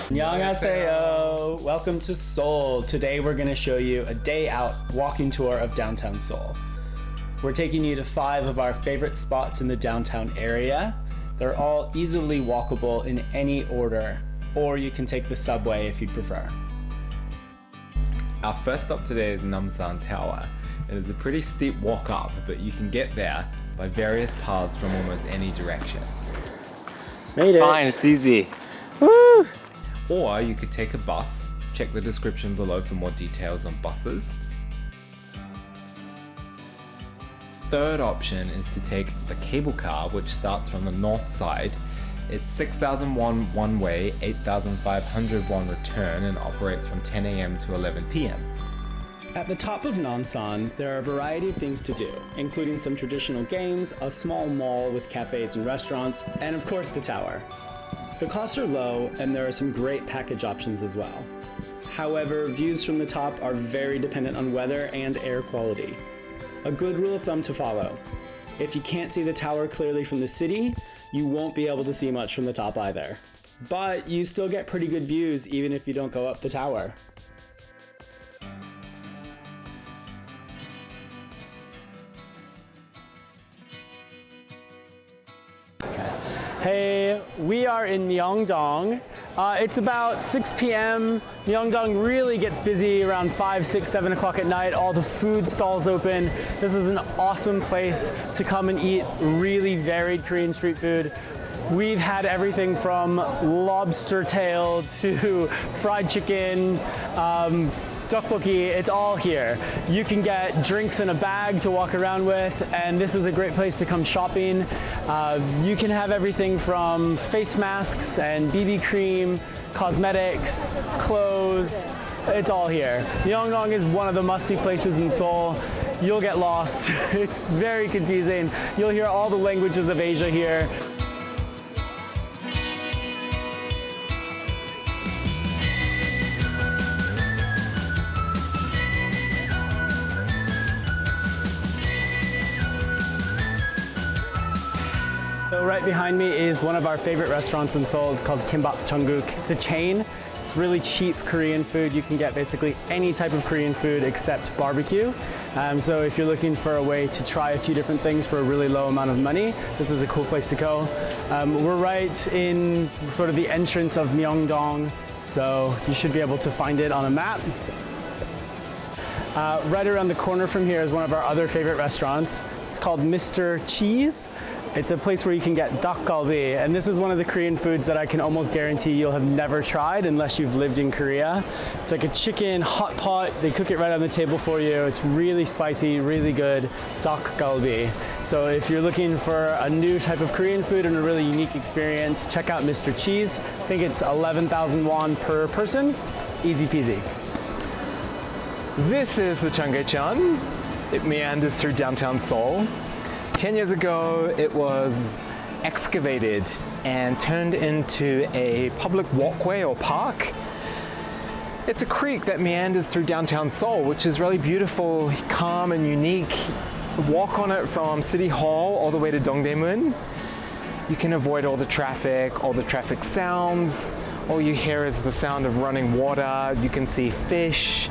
Annyeonghaseyo! Welcome to Seoul. Today we're going to show you a day out walking tour of downtown Seoul. We're taking you to 5 of our favorite spots in the downtown area. They're all easily walkable in any order, or you can take the subway if you prefer. Our first stop today is Namsan Tower. It is a pretty steep walk up, but you can get there by various paths from almost any direction. Made it! Fine, it's easy. Woo! Or you could take a bus. Check the description below for more details on buses. Third option is to take the cable car, which starts from the north side. It's 6,000 won one way, 8,500 won return, and operates from 10 AM to 11 PM. At the top of Namsan, there are a variety of things to do, including some traditional games, a small mall with cafes and restaurants, and of course the tower. The costs are low, and there are some great package options as well. However, views from the top are very dependent on weather and air quality. A good rule of thumb to follow: if you can't see the tower clearly from the city, you won't be able to see much from the top either. But you still get pretty good views even if you don't go up the tower. Hey, we are in Myeongdong. It's about 6 p.m. Myeongdong really gets busy around 5, 6, 7 o'clock at night. All the food stalls open. This is an awesome place to come and eat really varied Korean street food. We've had everything from lobster tail to fried chicken, tteokbokki, it's all here. You can get drinks in a bag to walk around with, and this is a great place to come shopping. You can have everything from face masks and BB cream, cosmetics, clothes, it's all here. Myeongdong is one of the must-see places in Seoul. You'll get lost. It's very confusing. You'll hear all the languages of Asia here. So right behind me is one of our favorite restaurants in Seoul. It's called Kimbap Jungkook. It's a chain. It's really cheap Korean food. You can get basically any type of Korean food except barbecue. So if you're looking for a way to try a few different things for a really low amount of money, this is a cool place to go. We're right in sort of the entrance of Myeongdong, so you should be able to find it on a map. Right around the corner from here is one of our other favorite restaurants. It's called Mr. Cheese. It's a place where you can get dak galbi, and this is one of the Korean foods that I can almost guarantee you'll have never tried unless you've lived in Korea. It's like a chicken hot pot. They cook it right on the table for you. It's really spicy, really good dak galbi. So if you're looking for a new type of Korean food and a really unique experience, check out Mr. Cheese. I think it's 11,000 won per person. Easy peasy. This is the Chunga Changa. It meanders through downtown Seoul. 10 years ago, it was excavated and turned into a public walkway or park. It's a creek that meanders through downtown Seoul, which is really beautiful, calm and unique. Walk on it from City Hall all the way to Dongdaemun. You can avoid all the traffic sounds. All you hear is the sound of running water. You can see fish.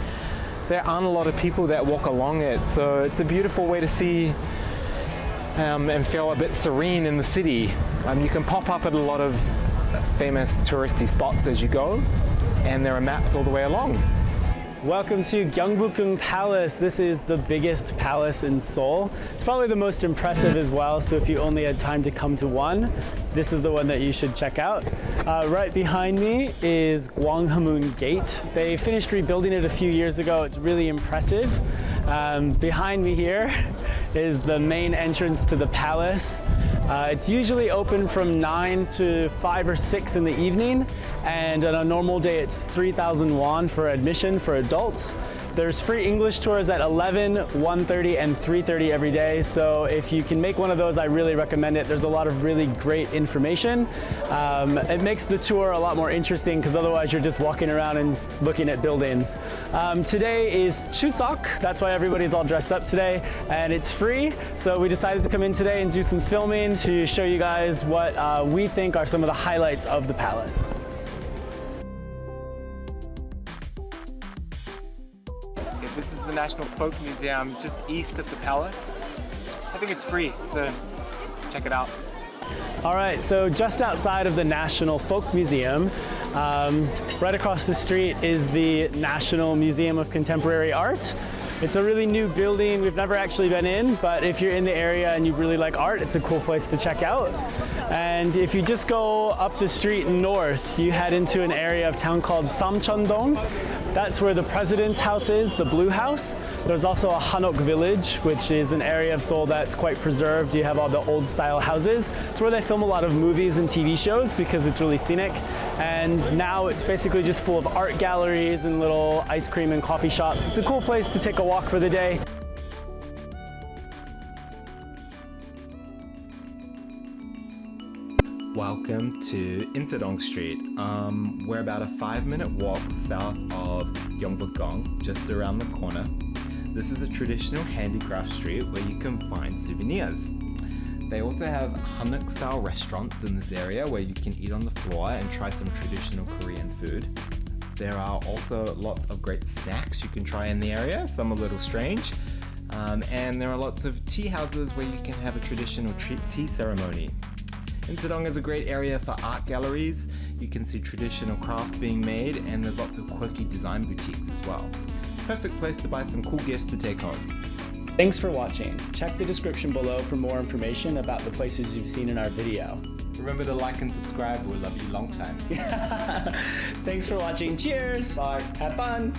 There aren't a lot of people that walk along it, so it's a beautiful way to see and feel a bit serene in the city. You can pop up at a lot of famous touristy spots as you go, and there are maps all the way along. Welcome to Gyeongbokgung Palace. This is the biggest palace in Seoul. It's probably the most impressive as well, so if you only had time to come to one, this is the one that you should check out. Right behind me is Gwanghamun Gate. They finished rebuilding it a few years ago. It's really impressive. Behind me here is the main entrance to the palace. It's usually open from 9 to 5 or 6 in the evening, and on a normal day it's 3,000 won for admission for adults. There's free English tours at 11, 1:30, and 3:30 every day, so if you can make one of those, I really recommend it. There's a lot of really great information. It makes the tour a lot more interesting because otherwise you're just walking around and looking at buildings. Today is Chuseok, that's why everybody's all dressed up today, and it's free, so we decided to come in today and do some filming to show you guys what we think are some of the highlights of the palace. National Folk Museum just east of the palace. I think it's free, so check it out. All right, so just outside of the National Folk Museum, right across the street is the National Museum of Contemporary Art. It's a really new building. We've never actually been in, but if you're in the area and you really like art, it's a cool place to check out. And if you just go up the street north, you head into an area of town called Samcheondong. That's where the president's house is, the Blue House. There's also a Hanok village, which is an area of Seoul that's quite preserved. You have all the old style houses. It's where they film a lot of movies and TV shows because it's really scenic. And now it's basically just full of art galleries and little ice cream and coffee shops. It's a cool place to take a walk for the day. Welcome to Insadong Street. We're about a 5-minute walk south of Myeongdong, just around the corner. This is a traditional handicraft street where you can find souvenirs. They also have Hanok-style restaurants in this area where you can eat on the floor and try some traditional Korean food. There are also lots of great snacks you can try in the area, some a little strange. And there are lots of tea houses where you can have a traditional tea ceremony. Insadong is a great area for art galleries. You can see traditional crafts being made, and there's lots of quirky design boutiques as well. Perfect place to buy some cool gifts to take home. Thanks for watching. Check the description below for more information about the places you've seen in our video. Remember to like and subscribe. We'll love you long time. Thanks for watching. Cheers. Bye. Have fun.